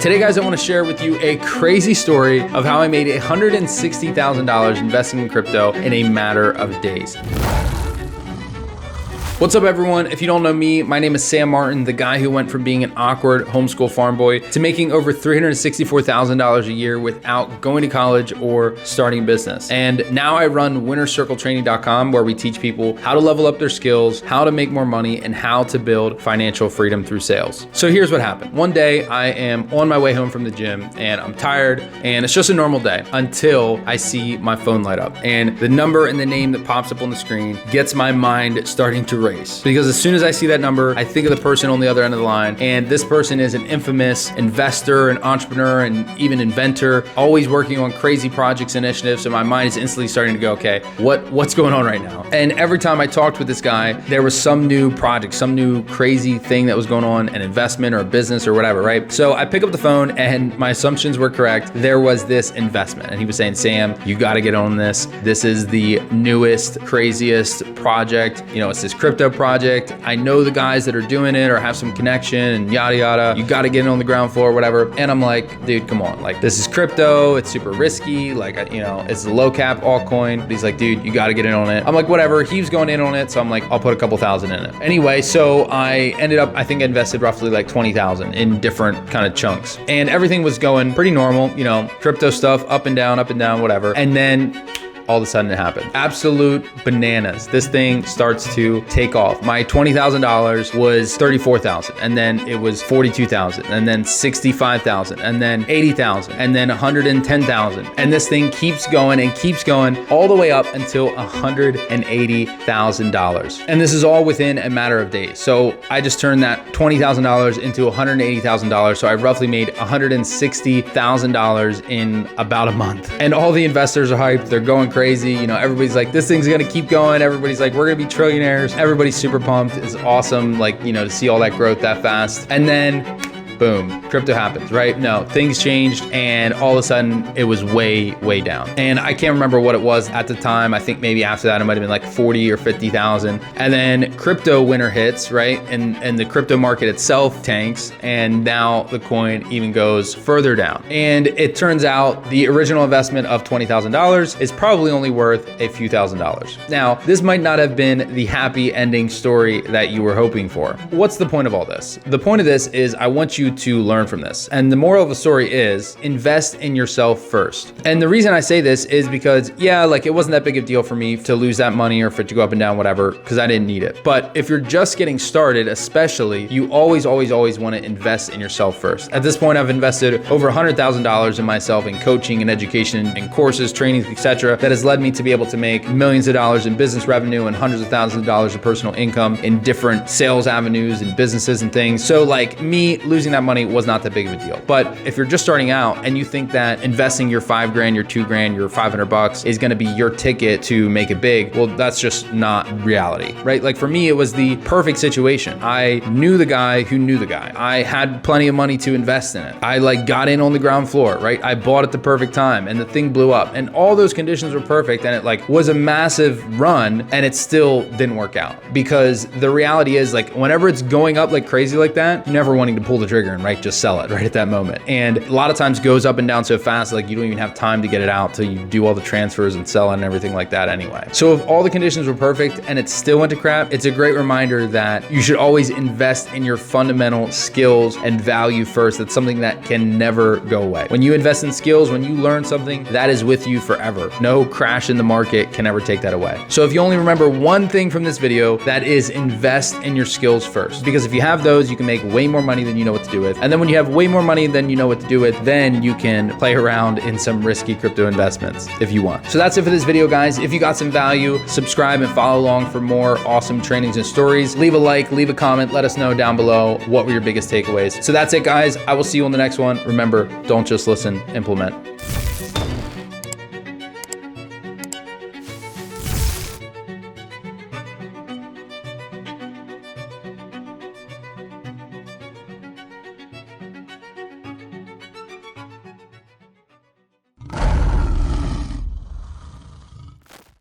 Today, guys, I want to share with you a crazy story of how I made $160,000 investing in crypto in a matter of days. What's up, everyone? If you don't know me, my name is Sam Martin, the guy who went from being an awkward homeschool farm boy to making over $364,000 a year without going to college or starting a business. And now I run winnercircletraining.com, where we teach people how to level up their skills, how to make more money, and how to build financial freedom through sales. So here's what happened. One day I am on my way home from the gym and I'm tired and it's just a normal day until I see my phone light up, and the number and the name that pops up on the screen gets my mind starting to race. Because as soon as I see that number, I think of the person on the other end of the line, and this person is an infamous investor, an entrepreneur, and even inventor, always working on crazy projects, initiatives. So my mind is instantly starting to go, okay, what's going on right now? And every time I talked with this guy, there was some new project, some new crazy thing that was going on, an investment or a business or whatever, right? So I pick up the phone and my assumptions were correct. There was this investment and he was saying, Sam, you got to get on this. This is the newest, craziest project. You know, it's this crypto project. I know the guys that are doing it or have some connection and yada yada. You got to get it on the ground floor, whatever. And I'm like, dude, come on. Like, this is crypto. It's super risky. Like, you know, it's a low cap altcoin. But he's like, dude, you got to get in on it. I'm like, whatever. He was going in on it. So I'm like, I'll put a couple thousand in it. Anyway, so I ended up, I think I invested roughly like 20,000 in different kind of chunks. And everything was going pretty normal, you know, crypto stuff, up and down, whatever. And then all of a sudden it happened. Absolute bananas. This thing starts to take off. My $20,000 was 34,000, and then it was 42,000, and then 65,000, and then 80,000, and then 110,000. And this thing keeps going and keeps going all the way up until $180,000. And this is all within a matter of days. So I just turned that $20,000 into $180,000. So I roughly made $160,000 in about a month. And all the investors are hyped. They're going crazy. You know, everybody's like, this thing's gonna keep going. Everybody's like, we're gonna be trillionaires. Everybody's super pumped. It's awesome, like, you know, to see all that growth that fast. And then boom, crypto happens, right? No, things changed, and all of a sudden it was way, way down. And I can't remember what it was at the time. I think maybe after that it might've been like 40 or 50,000. And then crypto winter hits, right? And the crypto market itself tanks, and now the coin even goes further down. And it turns out the original investment of $20,000 is probably only worth a few $1,000s. Now, this might not have been the happy ending story that you were hoping for. What's the point of all this? The point of this is I want you to learn from this. And the moral of the story is invest in yourself first. And the reason I say this is because, yeah, like, it wasn't that big of a deal for me to lose that money or for it to go up and down, whatever, because I didn't need it. But if you're just getting started, especially, you always want to invest in yourself first. At this point, I've invested over $100,000 in myself in coaching and education and courses, trainings, etc. That has led me to be able to make millions of dollars in business revenue and hundreds of thousands of dollars of personal income in different sales avenues and businesses and things. So like, me losing that money was not that big of a deal. But if you're just starting out and you think that investing your $5,000, your $2,000, your $500 is going to be your ticket to make it big, well, that's just not reality, right? Like, for me, it was the perfect situation. I knew the guy who knew the guy. I had plenty of money to invest in it. I like got in on the ground floor, right? I bought at the perfect time and the thing blew up, and all those conditions were perfect, and it like was a massive run, and it still didn't work out, because the reality is, like, whenever it's going up like crazy like that, you're never wanting to pull the trigger and right, just sell it right at that moment. And a lot of times goes up and down so fast, like, you don't even have time to get it out till you do all the transfers and sell it and everything like that anyway. So if all the conditions were perfect and it still went to crap, it's a great reminder that you should always invest in your fundamental skills and value first. That's something that can never go away. When you invest in skills, when you learn something, that is with you forever. No crash in the market can ever take that away. So if you only remember one thing from this video, that is invest in your skills first. Because if you have those, you can make way more money than you know what to do with. And then when you have way more money than you know what to do with, then you can play around in some risky crypto investments if you want. So that's it for this video, guys. If you got some value, subscribe and follow along for more awesome trainings and stories. Leave a like, leave a comment, let us know down below what were your biggest takeaways. So that's it, guys. I will see you on the next one. Remember, don't just listen, implement.